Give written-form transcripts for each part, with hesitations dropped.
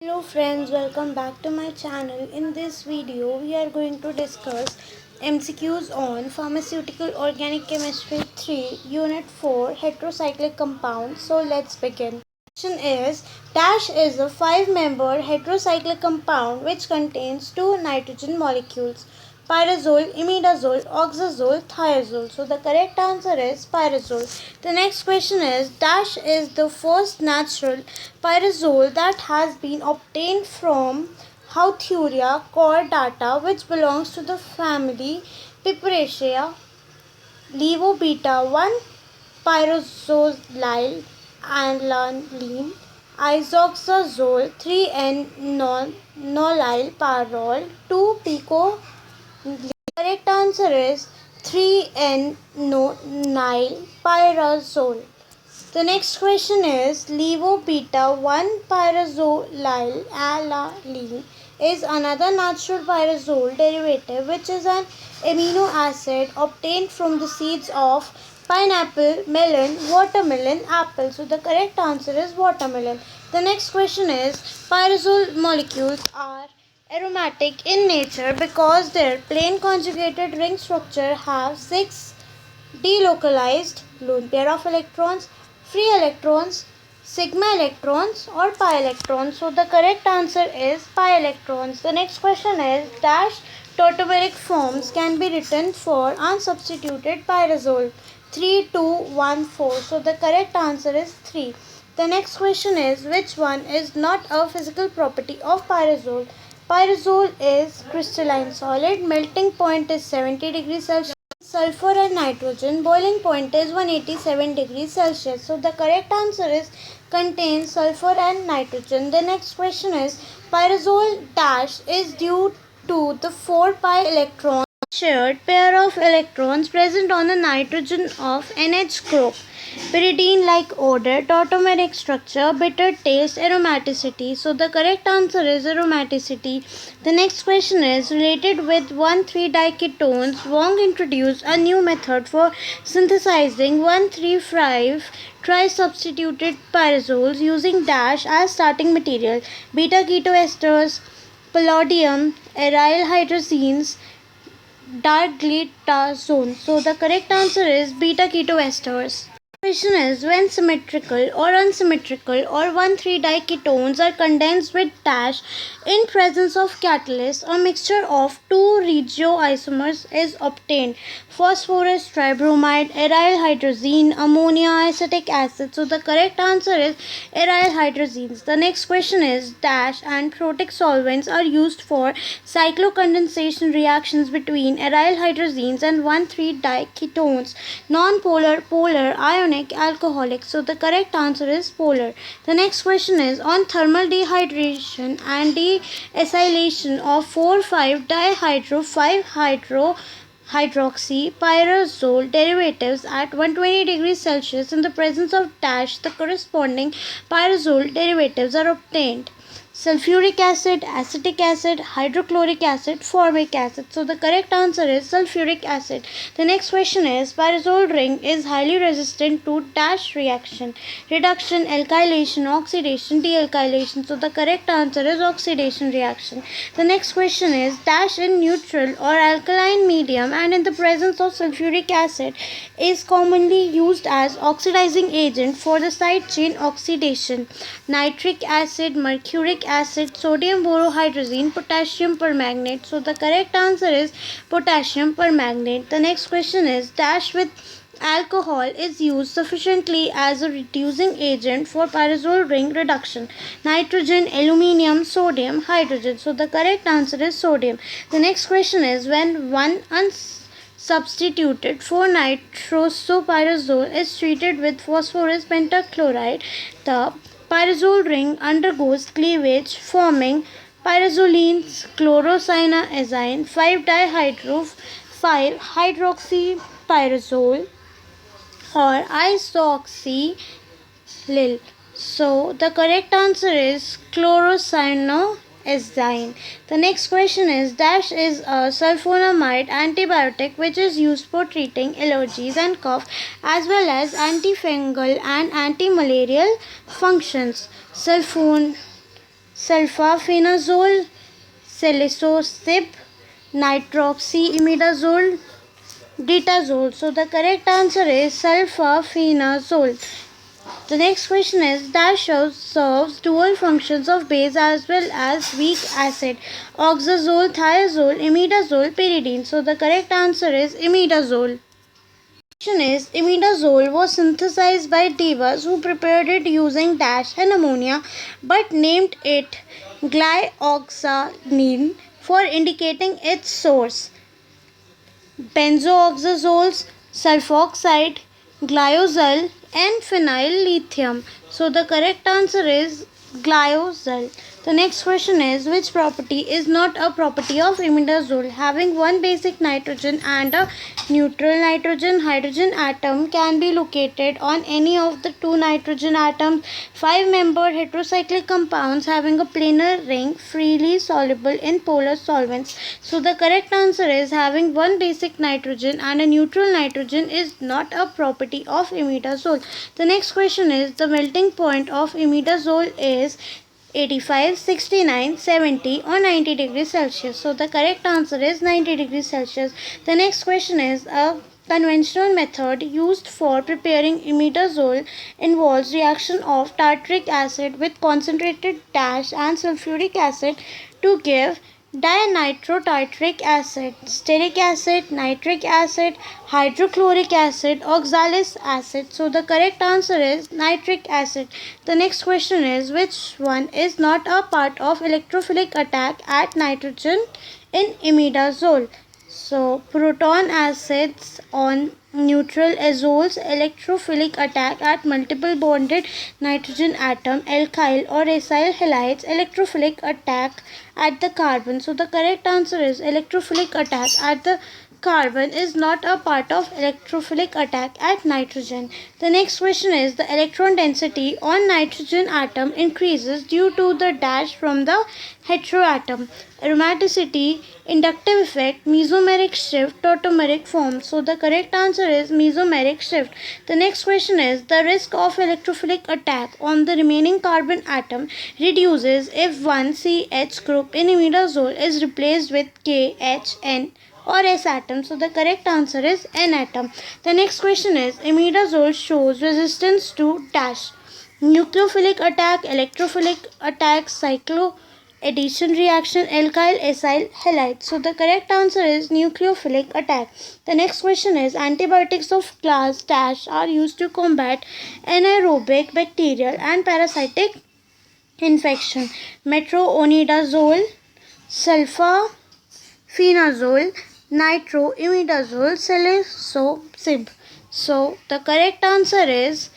Hello friends, welcome back to my channel. In this video, we are going to discuss MCQs on Pharmaceutical Organic Chemistry 3, Unit 4, Heterocyclic Compounds. So let's begin. Question is, Dash is a 5-member heterocyclic compound which contains 2 nitrogen molecules, pyrazole, imidazole, oxazole, thiazole. So the correct answer is pyrazole. The next question is, Dash is the first natural pyrazole that has been obtained from Hautheria chordata, which belongs to the family Piperaceae. Levobeta 1 pyrazosyl aniline, isoxazole 3N-nolyl pyrrole 2 pico. Correct answer is 3N-nolyl pyrazole. The next question is, Levobeta 1 pyrazosyl aniline is another natural pyrazole derivative which is an amino acid obtained from the seeds of pineapple, melon, watermelon, apple. So the correct answer is watermelon. The next question is, pyrazole molecules are aromatic in nature because their plain conjugated ring structure have 6 delocalized lone pair of electrons, free electrons, sigma electrons or pi electrons. So the correct answer is pi electrons. The next question is, dash tautomeric forms can be written for unsubstituted pyrazole 3, 2, 1, 4. So the correct answer is 3. The next question is, which one is not a physical property of pyrazole? Pyrazole is crystalline solid, melting point is 70 degrees Celsius. Sulfur and nitrogen, boiling point is 187 degrees Celsius. So the correct answer is contains sulfur and nitrogen. The next question is, pyrazole dash is due to the 4 pi electron shared pair of electrons present on the nitrogen of NH group. Pyridine-like odor, tautomeric structure, bitter taste, aromaticity. So the correct answer is aromaticity. The next question is, related with 1,3-diketones, Wong introduced a new method for synthesizing 1,3,5 tri-substituted pyrazoles using dash as starting material. Beta keto esters, palladium, aryl hydrazines, diglitazone. So the correct answer is beta keto esters. Question is, when symmetrical or unsymmetrical or 1,3-diketones are condensed with dash in presence of catalyst, a mixture of two regioisomers is obtained: phosphorus tribromide, aryl hydrazine, ammonia, acetic acid. So the correct answer is aryl hydrazines. The next question is, dash and protic solvents are used for cyclocondensation reactions between aryl hydrazines and 1,3-diketones, non-polar, polar, ionic, alcoholic. So the correct answer is polar. The next question is, on thermal dehydration and deacylation of 4,5-dihydro hydroxy pyrazole derivatives at 120 degrees Celsius in the presence of dash, the corresponding pyrazole derivatives are obtained: sulfuric acid, acetic acid, hydrochloric acid, formic acid. So the correct answer is sulfuric acid. The next question is, pyrazole ring is highly resistant to dash reaction: reduction, alkylation, oxidation, dealkylation. So the correct answer is oxidation reaction. The next question is, dash in neutral or alkaline medium and in the presence of sulfuric acid is commonly used as oxidizing agent for the side chain oxidation: nitric acid, mercuric acid, sodium borohydrazine, potassium permanganate. So the correct answer is potassium permanganate. The next question is, dash with alcohol is used sufficiently as a reducing agent for pyrazole ring reduction: nitrogen, aluminium, sodium, hydrogen. So the correct answer is sodium. The next question is, when one substituted 4-nitrosopyrazole is treated with phosphorus pentachloride, the pyrazole ring undergoes cleavage, forming pyrazolines, chlorocyanoazine, 5-dihydro-5-hydroxypyrazole or isoxylyl. So the correct answer is chlorocyanoazine. The next question is, dash is a sulfonamide antibiotic which is used for treating allergies and cough as well as antifungal and antimalarial functions. Sulfone sulfafenazole, silicosib, nitroxyimidazole, ditazole. So the correct answer is sulfafenazole. The next question is that serves dual functions of base as well as weak acid. Oxazole, thiazole, imidazole, pyridine. So the correct answer is imidazole. Question is imidazole was synthesized by Devas who prepared it using dash and ammonia but named it glyoxanine for indicating its source. Benzooxazoles, sulfoxide, glycol, and phenyl lithium. So the correct answer is glycol. The next question is which property is not a property of imidazole? Having one basic nitrogen and a neutral nitrogen hydrogen atom can be located on any of the two nitrogen atoms. 5-membered heterocyclic compounds having a planar ring freely soluble in polar solvents. So the correct answer is having one basic nitrogen and a neutral nitrogen is not a property of imidazole. The next question is the melting point of imidazole is 85, 69, 70 or 90 degrees Celsius. So the correct answer is 90 degrees Celsius. The next question is a conventional method used for preparing imidazole involves reaction of tartaric acid with concentrated dash and sulfuric acid to give dinitrotartaric acid, stearic acid, nitric acid, hydrochloric acid, oxalic acid. So the correct answer is nitric acid. The next question is which one is not a part of electrophilic attack at nitrogen in imidazole? So proton acids on neutral azoles, electrophilic attack at multiple bonded nitrogen atom, alkyl or acyl halides, electrophilic attack at the carbon. So the correct answer is electrophilic attack at the carbon is not a part of electrophilic attack at nitrogen. The next question is the electron density on nitrogen atom increases due to the dash from the heteroatom. Aromaticity, inductive effect, mesomeric shift, tautomeric form. So the correct answer is mesomeric shift. The next question is the risk of electrophilic attack on the remaining carbon atom reduces if one CH group in imidazole is replaced with KHN or S atom. So the correct answer is N atom. The next question is imidazole shows resistance to dash. Nucleophilic attack, electrophilic attack, cycloaddition reaction, alkyl acyl halide. So the correct answer is nucleophilic attack. The next question is antibiotics of class dash are used to combat anaerobic bacterial and parasitic infection. Metronidazole, sulfafenazole, nitroimidazole, silicosib. So the correct answer is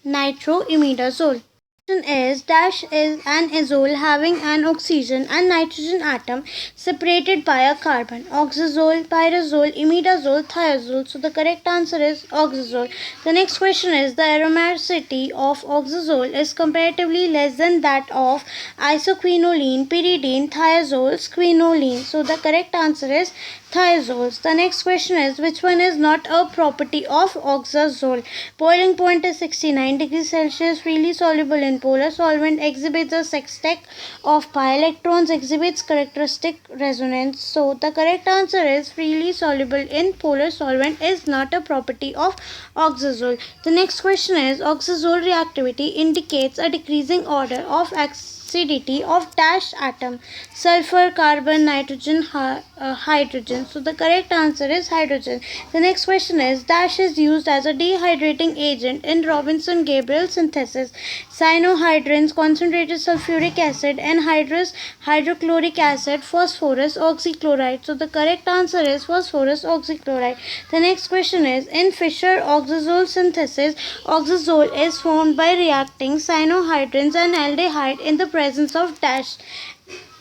nitroimidazole. Is dash is an azole having an oxygen and nitrogen atom separated by a carbon. Oxazole, pyrazole, imidazole, thiazole. So the correct answer is oxazole. The next question is the aromaticity of oxazole is comparatively less than that of isoquinoline, pyridine, thiazole, squinoline. So the correct answer is thiazoles. The next question is which one is not a property of oxazole? Boiling point is 69 degrees Celsius, freely soluble in polar solvent, exhibits a sextet of pi electrons, exhibits characteristic resonance. So the correct answer is freely soluble in polar solvent is not a property of oxazole. The next question is oxazole reactivity indicates a decreasing order of acidity of dash atom, sulfur, carbon, nitrogen, hydrogen. So the correct answer is hydrogen. The next question is dash is used as a dehydrating agent in Robinson Gabriel synthesis. Cyanohydrins, concentrated sulfuric acid, anhydrous hydrochloric acid, phosphorus oxychloride. So the correct answer is phosphorus oxychloride. The next question is in Fischer oxazole synthesis, oxazole is formed by reacting cyanohydrins and aldehyde in the presence of dash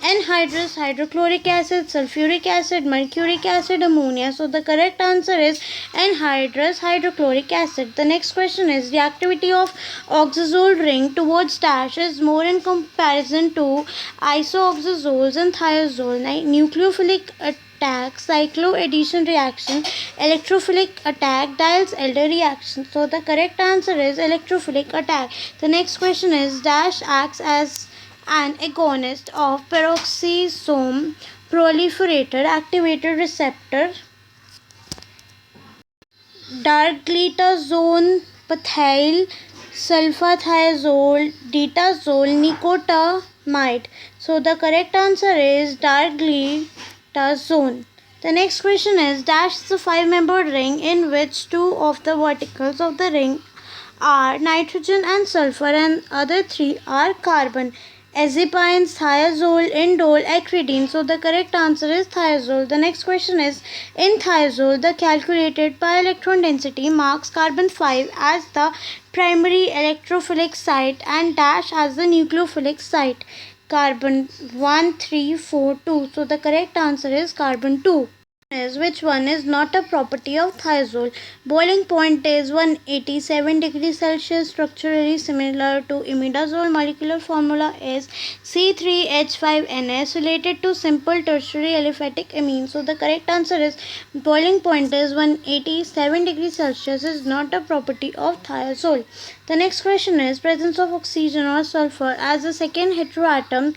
anhydrous hydrochloric acid, sulfuric acid, mercuric acid, ammonia. So the correct answer is anhydrous hydrochloric acid. The next question is reactivity of oxazole ring towards dash is more in comparison to isoxazoles and thiazole. Nucleophilic attack, cycloaddition reaction, electrophilic attack, Diels-Alder reaction. So the correct answer is electrophilic attack. The next question is dash acts as an agonist of peroxisome proliferator activated receptor, darglicazone, pathyl sulfathiazole, ditazole, nicotinamide. So the correct answer is darglicazone. The next question is dash the five-membered ring in which two of the verticals of the ring are nitrogen and sulfur and other three are carbon. Azepine, thiazole, indole, acridine. So the correct answer is thiazole. The next question is in thiazole, the calculated pi electron density marks carbon 5 as the primary electrophilic site and dash as the nucleophilic site. Carbon 1, 3, 4, 2. So the correct answer is carbon 2. Is which one is not a property of thiazole? Boiling point is 187 degrees Celsius, structurally similar to imidazole. Molecular formula is C3H5NS, related to simple tertiary aliphatic amine. So the correct answer is boiling point is 187 degrees Celsius is not a property of thiazole. The next question is presence of oxygen or sulfur as a second heteroatom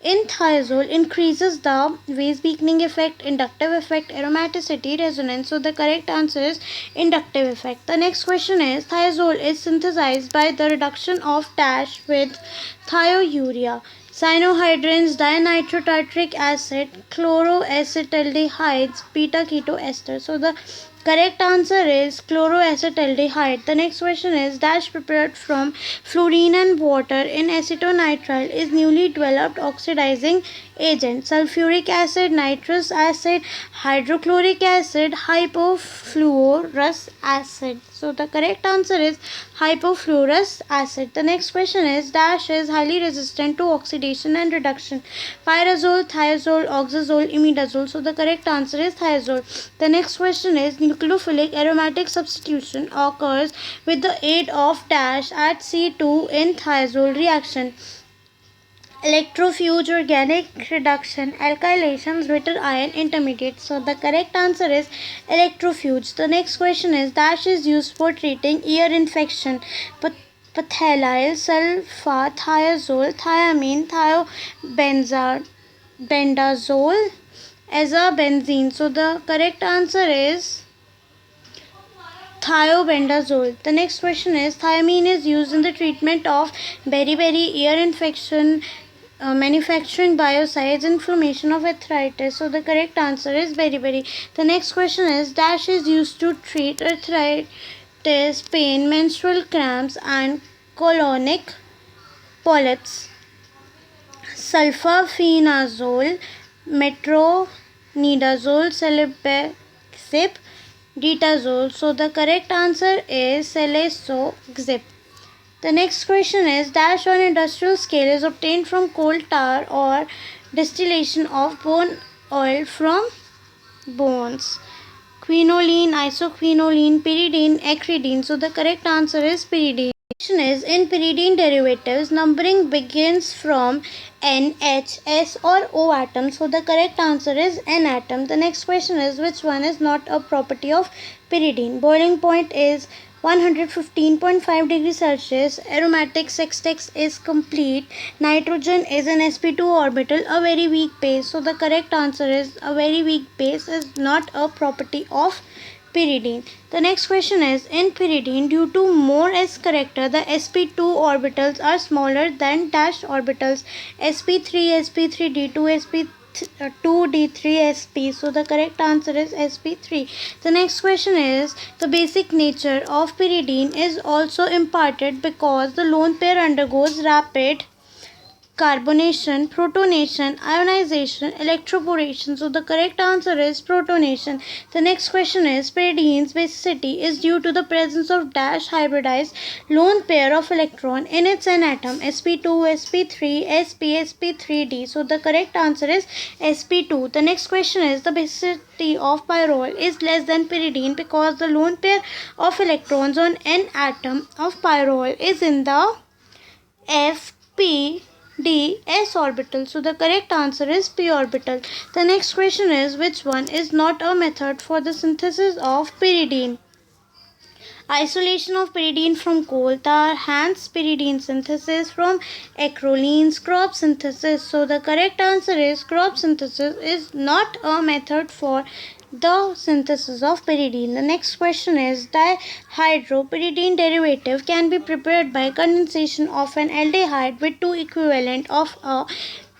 in thiazole increases the Weiss-Beekman effect, inductive effect, aromaticity, resonance. So the correct answer is inductive effect. The next question is thiazole is synthesized by the reduction of dash with thiourea, cyanohydrins, dinitrotartaric acid, chloroacetaldehydes, beta keto ester. So the correct answer is chloroacetaldehyde. The next question is dash prepared from fluorine and water in acetonitrile is newly developed oxidizing agent. Sulfuric acid, nitrous acid, hydrochloric acid, hypofluorous acid. So the correct answer is hypofluorous acid. The next question is dash is highly resistant to oxidation and reduction. Pyrazole, thiazole, oxazole, imidazole. So the correct answer is thiazole. The next question is nucleophilic aromatic substitution occurs with the aid of dash at C2 in thiazole reaction. Electrofuge, organic reduction, alkylation, bitter ion intermediate. So the correct answer is electrofuge. The next question is dash is used for treating ear infection. Pathylyl sulfathiazole, thiamine, thiobenzazole, azabenzene. So the correct answer is thiobenzazole. The next question is thiamine is used in the treatment of beriberi, ear infection, manufacturing biocides, inflammation of arthritis. So the correct answer is beriberi. The next question is dash is used to treat arthritis, pain, menstrual cramps and colonic polyps. Sulfaphenazole, metronidazole, celecoxib, ditazole. So the correct answer is celecoxib. The next question is dash on industrial scale is obtained from coal tar or distillation of bone oil from bones. Quinoline, isoquinoline, pyridine, acridine. So the correct answer is pyridine. Question is in pyridine derivatives numbering begins from N, H, S or O atom. So the correct answer is N atom. The next question is which one is not a property of pyridine? Boiling point is 115.5 degrees Celsius. Aromatic sextex is complete. Nitrogen is an sp2 orbital, a very weak base. So the correct answer is a very weak base is not a property of pyridine. The next question is in pyridine due to more s character the sp2 orbitals are smaller than dash orbitals. sp3, sp3d2, sp2d3sp. So the correct answer is sp3. The next question is the basic nature of pyridine is also imparted because the lone pair undergoes rapid carbonation, protonation, ionization, electroporation. So the correct answer is protonation. The next question is pyridine's basicity is due to the presence of dash hybridized lone pair of electron in its n atom sp2, sp3, sp, sp3d. So the correct answer is sp2. The next question is the basicity of pyrrole is less than pyridine because the lone pair of electrons on n atom of pyrrole is in the fp s orbital. So the correct answer is p orbital. The next question is which one is not a method for the synthesis of pyridine? Isolation of pyridine from coal tar, hence pyridine synthesis. From acroleins, crop synthesis. So the correct answer is crop synthesis is not a method for the synthesis of pyridine. The next question is dihydropyridine derivative can be prepared by condensation of an aldehyde with two equivalent of a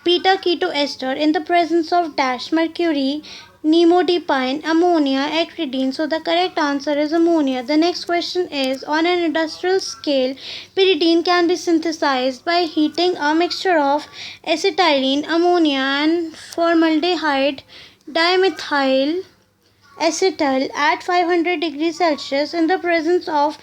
beta keto ester in the presence of dash mercury, nimodipine, ammonia, acridine. So the correct answer is ammonia. The next question is on an industrial scale, pyridine can be synthesized by heating a mixture of acetylene, ammonia, and formaldehyde dimethyl acetyl at 500 degrees Celsius in the presence of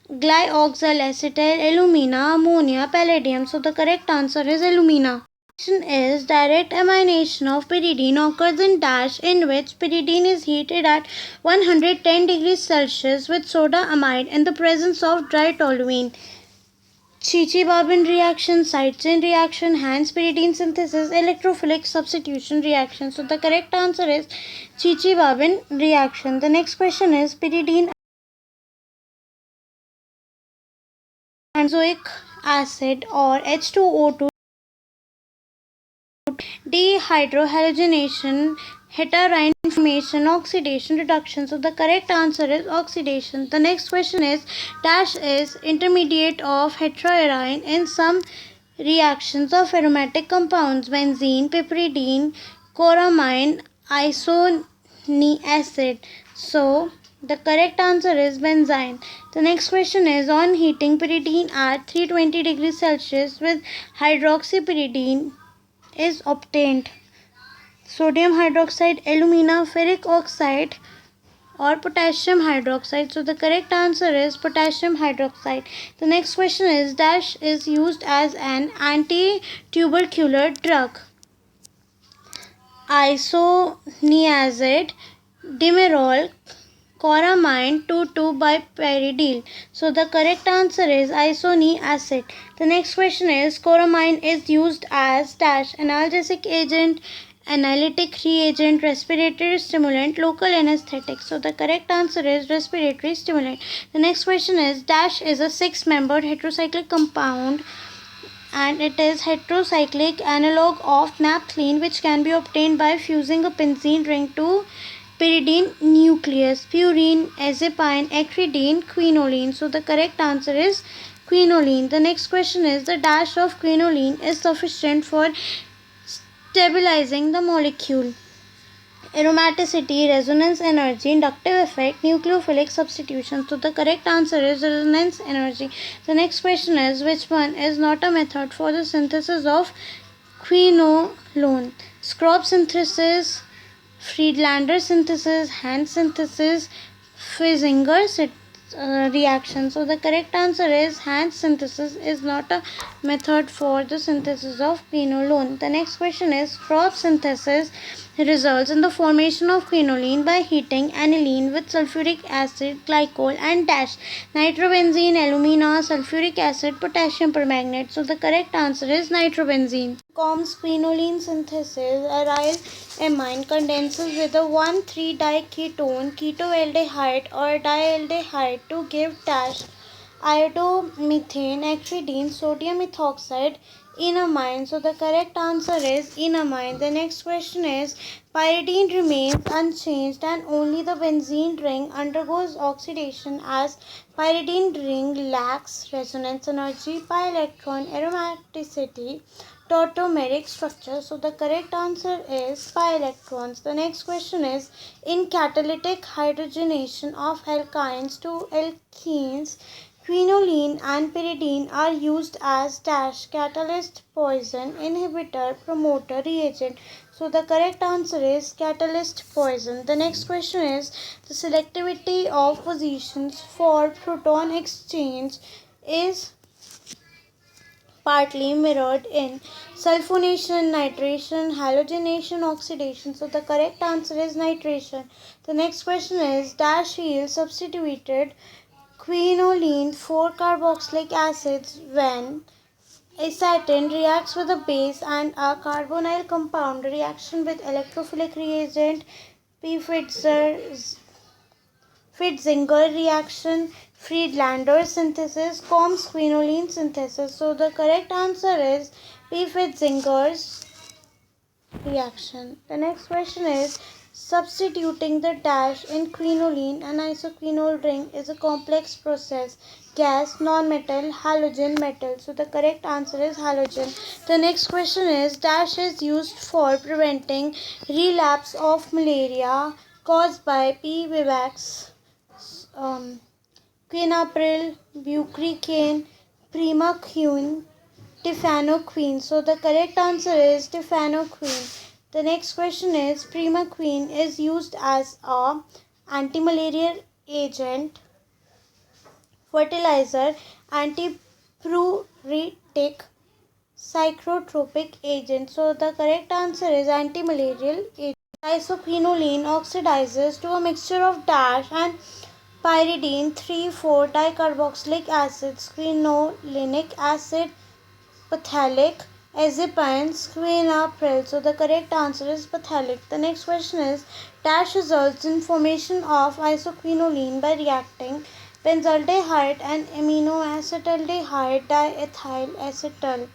glyoxylacetyl, alumina, ammonia, palladium. So the correct answer is alumina. Is direct amination of pyridine occurs in dash in which pyridine is heated at 110 degrees Celsius with soda amide in the presence of dry toluene. Chichi-Babin reaction, side chain reaction, hence pyridine synthesis, electrophilic substitution reaction. So the correct answer is Chichi-Babin reaction. The next question is pyridine benzoic acid or H2O2 dehydrohalogenation, heterine formation, oxidation, reduction. So the correct answer is oxidation. The next question is dash is intermediate of heteroarine in some reactions of aromatic compounds benzene, piperidine, chloramine, isoniacidic acid. So the correct answer is benzene. The next question is on heating pyridine at 320 degrees Celsius with hydroxypyridine is obtained sodium hydroxide, alumina, ferric oxide, or potassium hydroxide. So the correct answer is potassium hydroxide. The next question is dash is used as an anti-tubercular drug. Isoniazid, dimerol, chloramine 2,2-bipyridine. So the correct answer is isoniacidic acid. The next question is chloramine is used as dash analgesic agent, analytic reagent, respiratory stimulant, local anesthetic. So the correct answer is respiratory stimulant. The next question is dash is a six-membered heterocyclic compound and it is heterocyclic analog of naphthalene which can be obtained by fusing a benzene ring to pyridine nucleus. Purine, azepine, acridine, quinoline. So the correct answer is quinoline. The next question is the dash of quinoline is sufficient for stabilizing the molecule. Aromaticity, resonance energy, inductive effect, nucleophilic substitution. So the correct answer is resonance energy. The next question is which one is not a method for the synthesis of quinolone? Scrop synthesis, Friedlander synthesis, Hand synthesis, Fisinger reaction. So the correct answer is Hand synthesis is not a method for the synthesis of quinolone. The next question is crop synthesis results in the formation of quinoline by heating aniline with sulfuric acid, glycol and dash nitrobenzene, alumina, sulfuric acid, potassium permanganate. So the correct answer is nitrobenzene. Combs quinoline synthesis, aryl amine condenses with a 1,3-diketone ketoaldehyde or dialdehyde to give dash iodomethane, acridine, sodium ethoxide, enamine. So the correct answer is enamine. The next question is pyridine remains unchanged and only the benzene ring undergoes oxidation as pyridine ring lacks resonance energy, pi electron, aromaticity, tautomeric structure. So the correct answer is pi electrons. The next question is in catalytic hydrogenation of alkynes to alkenes, quinoline and pyridine are used as dash catalyst, poison, inhibitor, promoter, reagent. So the correct answer is catalyst, poison. The next question is the selectivity of positions for proton exchange is partly mirrored in sulfonation, nitration, halogenation, oxidation. So the correct answer is nitration. The next question is dash yield substituted quinoline 4-carboxylic acids when astatine reacts with a base and a carbonyl compound. Reaction with electrophilic reagent Pfizer Fitzinger reaction, Friedlander synthesis, Combs quinoline synthesis. So the correct answer is P. Fitzinger's reaction. The next question is substituting the dash in quinoline and isoquinol ring is a complex process. Gas, non-metal, halogen, metal. So the correct answer is halogen. The next question is dash is used for preventing relapse of malaria caused by P. vivax, quinapril, bucricane, primaquine, tifanoquine. So the correct answer is tifanoquine. The next question is primaquine is used as a anti-malaria agent, fertilizer, antipruritic, psychotropic agent. So the correct answer is anti-malarial agent. Isoquinoline oxidizes to a mixture of dash and pyridine 3,4-dicarboxylic acid, quinolinic acid, phthalic, azepines, quinapril. So the correct answer is phthalic. The next question is dash results in formation of isoquinoline by reacting benzaldehyde and aminoacetaldehyde diethyl acetal.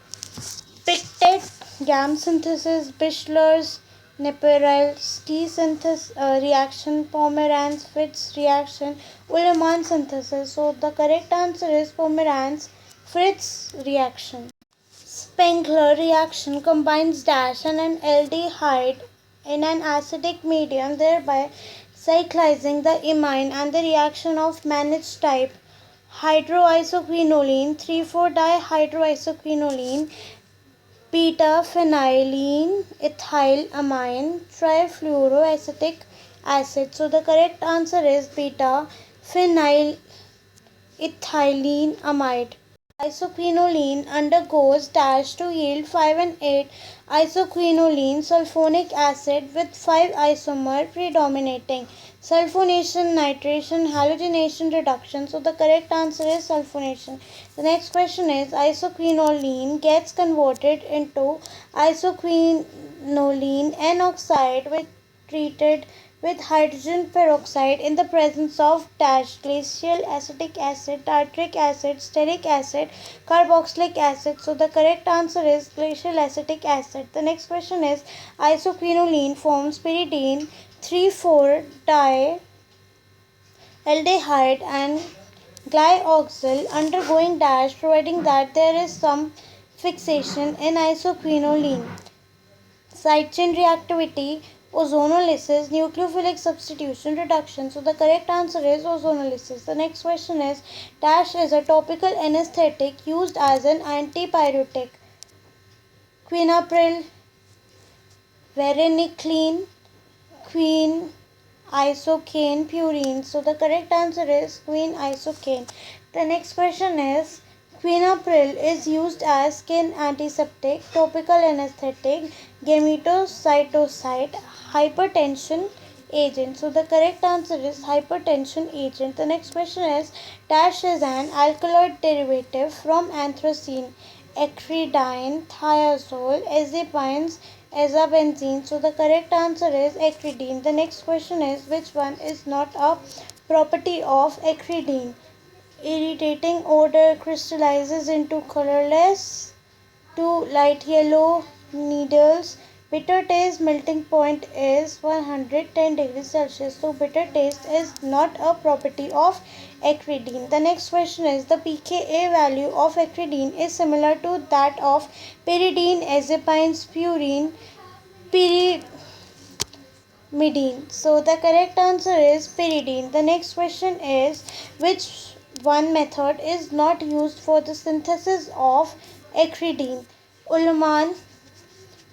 Pictet Gam synthesis, Bischler's Neperelski synthesis reaction, Pomeranz Fritz reaction, Ullmann synthesis. So the correct answer is Pomeranz Fritz reaction. Spengler reaction combines dash and an aldehyde in an acidic medium, thereby cyclizing the imine, and the reaction of Mannich type hydroisoquinoline 3,4-dihydroisoquinoline beta-phenylenediamine ethylamine trifluoroacetic acid. So the correct answer is beta-phenylethylenediamide. Isoquinoline undergoes dash to yield 5 and 8 isoquinoline sulfonic acid with 5 isomer predominating. Sulfonation, nitration, halogenation, reduction. So the correct answer is sulfonation. The next question is isoquinoline gets converted into isoquinoline N oxide with treated with hydrogen peroxide in the presence of dash glacial acetic acid, tartaric acid, stearic acid, carboxylic acid. So the correct answer is glacial acetic acid. The next question is isoquinoline forms pyridine 3,4-di aldehyde and glyoxyl undergoing dash, providing that there is some fixation in isoquinoline. Side chain reactivity, ozonolysis, nucleophilic substitution, reduction. So the correct answer is ozonolysis. The next question is dash is a topical anesthetic used as an antipyretic. Quinapril, varenicline, queen isocane, purine. So the correct answer is queen isocane. The next question is quinapril is used as skin antiseptic, topical anesthetic, gametocytocyte, hypertension agent. So the correct answer is hypertension agent. The next question is dash is an alkaloid derivative from anthracene, acridine, thiazole, azepines, azabenzene. So the correct answer is acridine. The next question is which one is not a property of acridine? Irritating odor crystallizes into colorless to light yellow needles. Bitter taste melting point is 110 degrees Celsius. So bitter taste is not a property of acridine. The next question is the pKa value of acridine is similar to that of pyridine, azepines, purine, pyrimidine. So the correct answer is pyridine. The next question is which one method is not used for the synthesis of acridine? Ullmann,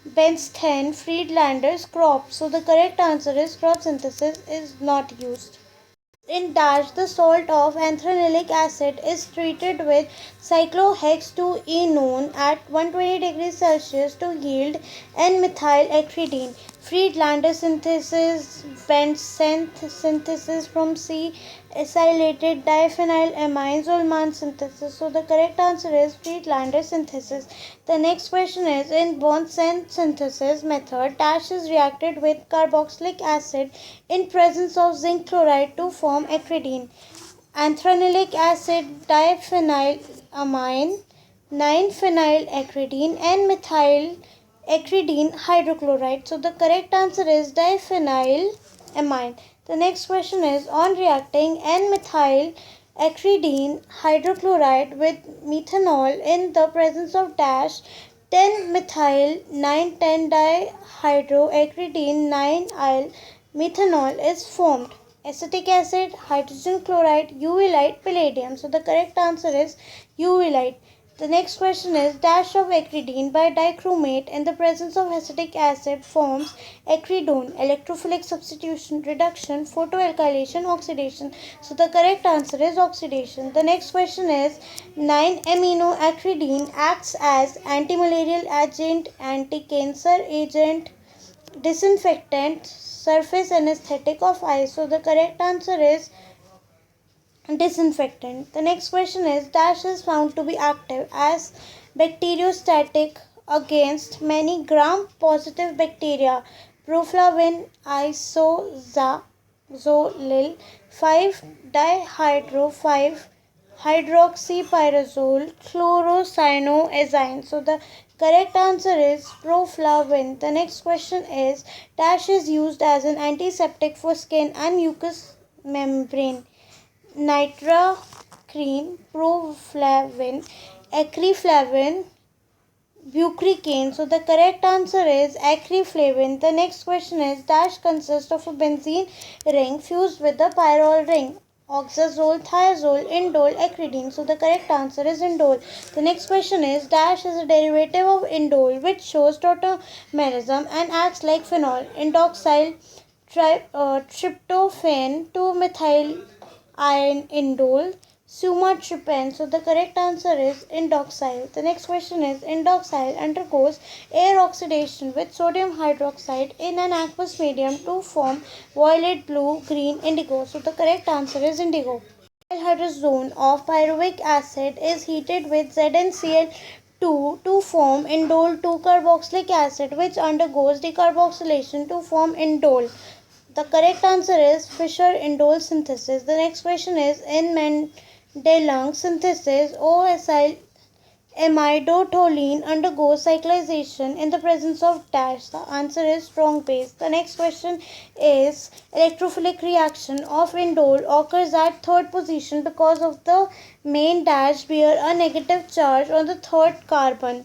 Benzthen, Friedlander's crop. So the correct answer is crop synthesis is not used. In dash, the salt of anthranilic acid is treated with cyclohexaenone at 120 degrees Celsius to yield N-methyletridine. Friedlander synthesis, Bentsenth synthesis from C acylated diphenylamines, Ullmann synthesis. So the correct answer is Friedlander synthesis. The next question is, in Bentsenth synthesis method, dash is reacted with carboxylic acid in presence of zinc chloride to form acridine. Anthranilic acid, diphenylamine, 9-phenylacridine, and methylacridine hydrochloride. So the correct answer is diphenylamine. The next question is, on reacting N-methylacridine hydrochloride with methanol in the presence of dash 10-methyl 9,10-dihydroacridine 9-yl methanol is formed. Acetic acid, hydrogen chloride, UV light, palladium. So the correct answer is UV light. The next question is, dash of acridine by dichromate in the presence of acetic acid forms acridone. Electrophilic substitution, reduction, photoalkylation, oxidation. So the correct answer is oxidation. The next question is, 9-aminoacridine acts as antimalarial agent, anti-cancer agent, disinfectant, surface anesthetic of eyes. So the correct answer is disinfectant. The next question is, dash is found to be active as bacteriostatic against many gram-positive bacteria. Proflavin, isozolil, 5-dihydro, 5-hydroxypyrazole, chlorocyanoazine. So the correct answer is proflavin. The next question is, dash is used as an antiseptic for skin and mucous membrane. Nitracrene, proflavin, acreflavin, bucricane. So the correct answer is acreflavin. The next question is, dash consists of a benzene ring fused with the pyrrole ring. Oxazole, thiazole, indole, acridine. So the correct answer is indole. The next question is, dash is a derivative of indole which shows tautomerism and acts like phenol. Indoxyl tryptophan, 2-methyl indole, sumatriptan. So the correct answer is indoxyl. The next question is, indoxyl undergoes air oxidation with sodium hydroxide in an aqueous medium to form violet, blue, green, indigo. So the correct answer is indigo. Hydrazone of pyruvic acid is heated with ZnCl2 to form indole 2-carboxylic acid, which undergoes decarboxylation to form indole. The correct answer is Fischer-Indole synthesis. The next question is, in Mendelung synthesis, O-acetylamidotoline undergoes cyclization in the presence of dash. The answer is strong base. The next question is, electrophilic reaction of indole occurs at third position because of the main dash bear a negative charge on the third carbon.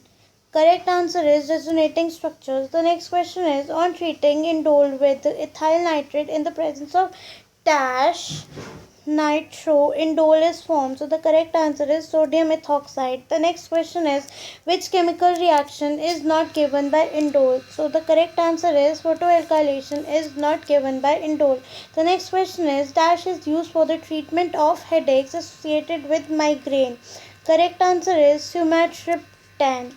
Correct answer is resonating structures. The next question is, on treating indole with ethyl nitrate in the presence of dash nitro, indole is formed. So the correct answer is sodium ethoxide. The next question is, which chemical reaction is not given by indole? So the correct answer is photoalkylation is not given by indole. The next question is, dash is used for the treatment of headaches associated with migraine. Correct answer is sumatriptan.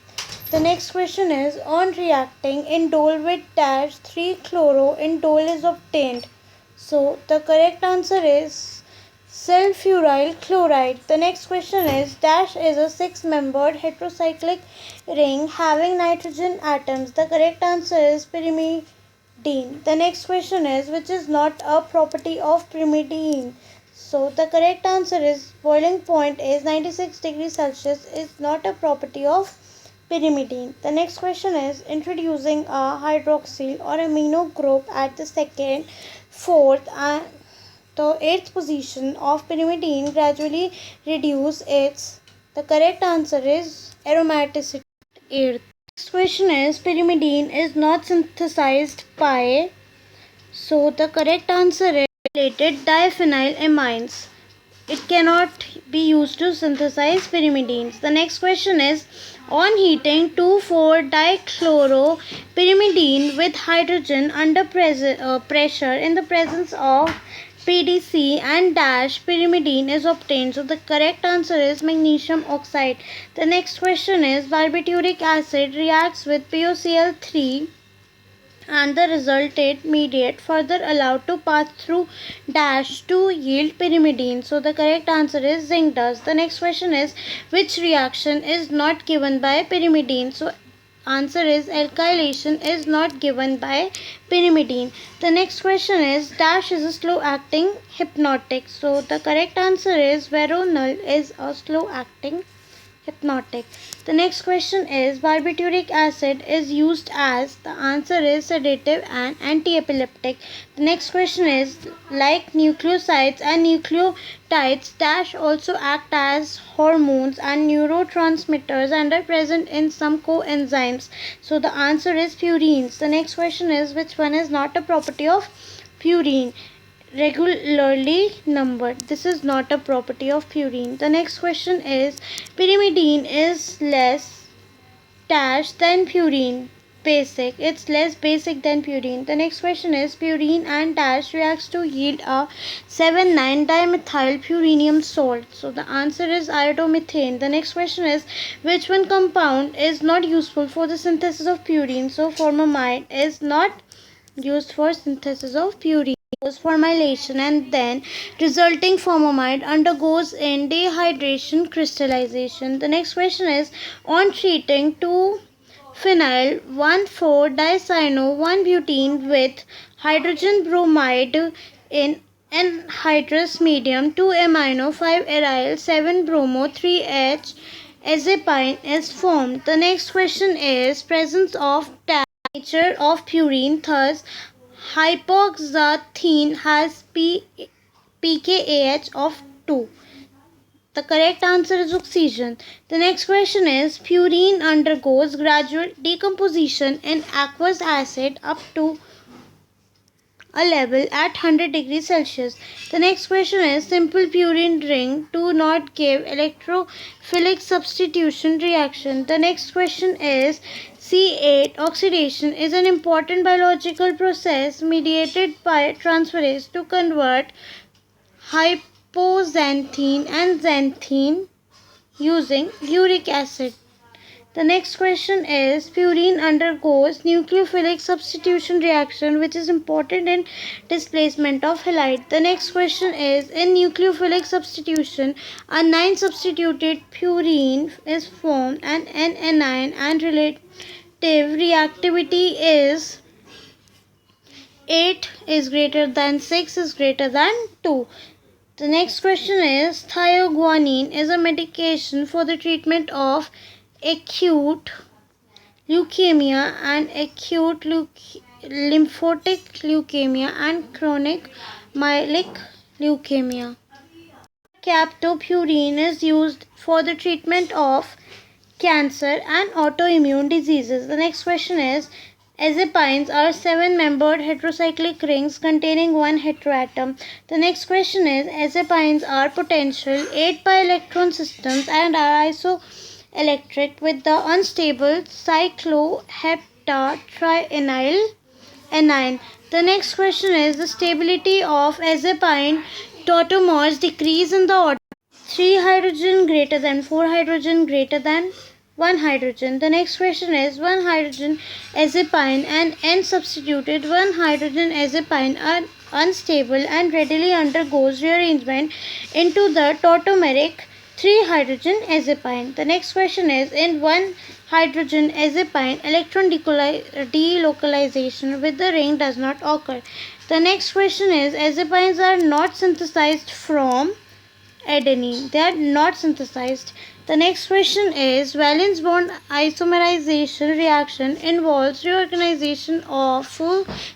The next question is, on reacting indole with dash 3-chloro, indole is obtained. So the correct answer is sulfuryl chloride. The next question is, dash is a 6-membered heterocyclic ring having nitrogen atoms. The correct answer is pyrimidine. The next question is, which is not a property of pyrimidine? So the correct answer is boiling point is 96 degrees Celsius is not a property of pyrimidine. The next question is, introducing a hydroxyl or amino group at the second, fourth and the eighth position of pyrimidine gradually reduce its. The correct answer is aromaticity. Eighth. Next question is, pyrimidine is not synthesized by. So the correct answer is related diphenylamines. It cannot be used to synthesize pyrimidines. The next question is, on heating 2,4-dichloropyrimidine with hydrogen under pressure in the presence of PDC and dash pyrimidine is obtained. So the correct answer is magnesium oxide. The next question is barbituric acid reacts with POCl3 and the resultant mediate further allowed to pass through dash to yield pyrimidine. So the correct answer is zinc dust. The next question is which reaction is not given by pyrimidine? So answer is alkylation is not given by pyrimidine. The next question is dash is a slow acting hypnotic. So the correct answer is veronal is a slow acting hypnotic. The next question is barbituric acid is used as, the answer is sedative and anti-epileptic. The next question is like nucleosides and nucleotides dash also act as hormones and neurotransmitters and are present in some coenzymes. So the answer is purines. The next question is which one is not a property of purine? Regularly numbered. This is not a property of purine. The next question is pyrimidine is less dash than purine. Basic. It's less basic than purine. The next question is purine and dash reacts to yield a 7,9-dimethyl purinium salt. So the answer is iodomethane. The next question is which one compound is not useful for the synthesis of purine? So formamide is not used for synthesis of purine. Formylation and then resulting formamide undergoes in dehydration crystallization. The next question is on treating 2-phenyl 1,4-dicyano-1-butene with hydrogen bromide in anhydrous medium 2-amino 5-aryl 7-bromo 3H azepine is formed. The next question is presence of nature of purine. Thus hypoxanthine has pKa of 2. The correct answer is oxygen. The next question is purine undergoes gradual decomposition in aqueous acid up to a level at 100 degrees Celsius. The next question is simple purine ring do not give electrophilic substitution reaction. The next question is C8 oxidation is an important biological process mediated by transferase to convert hypoxanthine and xanthine using uric acid. The next question is purine undergoes nucleophilic substitution reaction which is important in displacement of halide. The next question is in nucleophilic substitution a 9 substituted purine is formed and an anion and relative reactivity is 8 is greater than 6 is greater than 2. The next question is thioguanine is a medication for the treatment of acute leukemia and acute lymphocytic leukemia and chronic myeloid leukemia. Captopril is used for the treatment of cancer and autoimmune diseases. The next question is azepines are 7-membered heterocyclic rings containing one heteroatom. The next question is azepines are potential 8-pi electron systems and are isoelectric with the unstable cycloheptatrienyl anion. The next question is the stability of azepine tautomers decrease in the order 3 hydrogen greater than 4 hydrogen greater than 1 hydrogen. The next question is 1 hydrogen azepine and N substituted 1 hydrogen azepine are unstable and readily undergoes rearrangement into the tautomeric 3 hydrogen azepine. The next question is in 1 hydrogen azepine electron delocalization with the ring does not occur. The next question is azepines are not synthesized from adenine. They are not synthesized. The next question is valence bond isomerization reaction involves reorganization of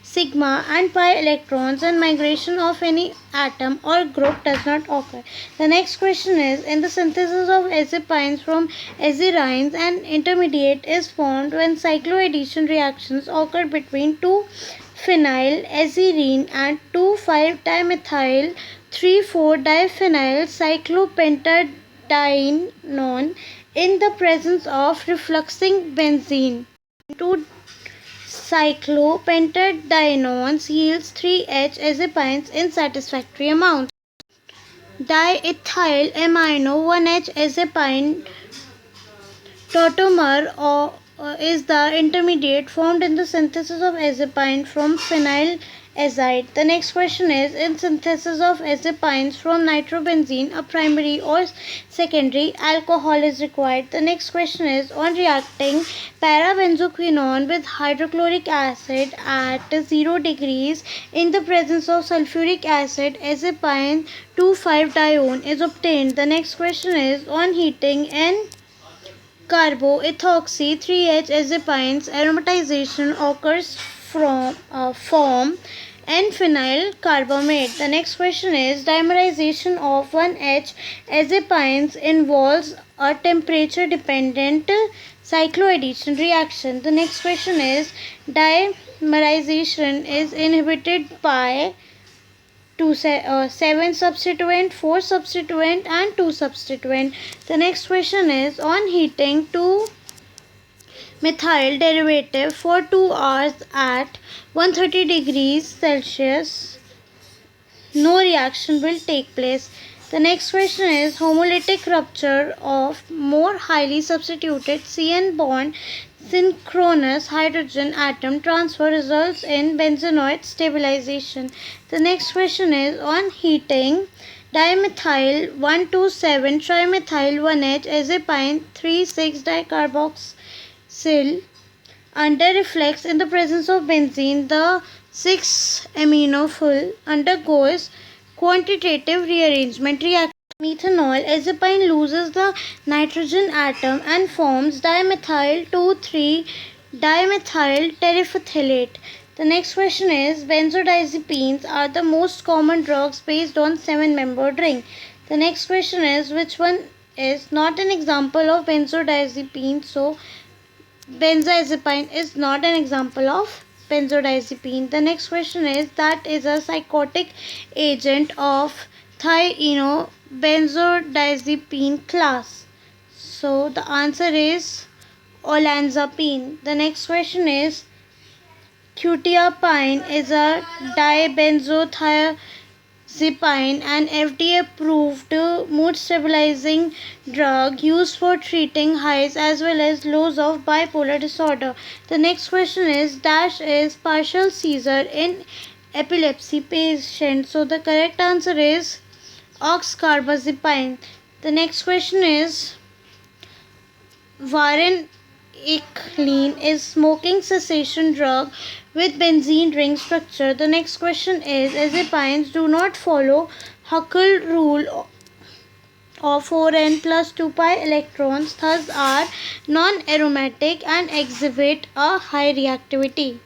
sigma and pi electrons and migration of any atom or group does not occur. The next question is in the synthesis of azepines from azerines an intermediate is formed when cycloaddition reactions occur between 2-phenyl azerine and 2,5-dimethyl 3,4-diphenyl cyclopentadienone in the presence of refluxing benzene. 2 cyclopentadienes yields 3H-azepines in satisfactory amounts. Diethyl amino 1H-azepine tautomer is the intermediate formed in the synthesis of azepine from phenylazide. The next question is, in synthesis of azepines from nitrobenzene, a primary or secondary alcohol is required. The next question is, on reacting parabenzoquinone with hydrochloric acid at 0 degrees in the presence of sulfuric acid, azepine 2,5-dione is obtained. The next question is, on heating N carboethoxy 3H azepines aromatization occurs from form N-phenyl carbamate. The next question is, dimerization of 1H azepines involves a temperature dependent cycloaddition reaction. The next question is, dimerization is inhibited by 7 substituent, 4 substituent and 2 substituent. The next question is, on heating 2-methyl derivative for 2 hours at 130 degrees Celsius, no reaction will take place. The next question is, homolytic rupture of more highly substituted CN bond synchronous hydrogen atom transfer results in benzenoid stabilization. The next question is, on heating dimethyl 1,2,7 trimethyl 1H azepine 3,6-dicarboxyl under reflex in the presence of benzene, the 6-aminophil undergoes quantitative rearrangement reaction. Methanol azepine loses the nitrogen atom and forms dimethyl 2,3-dimethyl terephthalate. The next question is, benzodiazepines are the most common drugs based on 7-membered ring. The next question is, which one is not an example of benzodiazepine? So benzodiazepine is not an example of benzodiazepine. The next question is, that is a psychotic agent of thienobenzodiazepine class. So the answer is olanzapine. The next question is, quetiapine is a dibenzothiazepine, an FDA approved mood stabilizing drug used for treating highs as well as lows of bipolar disorder. The next question is, dash is partial seizure in epilepsy patients. So the correct answer is oxcarbazepine. The next question is, varenicline is smoking cessation drug with benzene ring structure. The next question is, azepines do not follow Huckel rule of 4n plus 2 pi electrons, thus are non-aromatic and exhibit a high reactivity.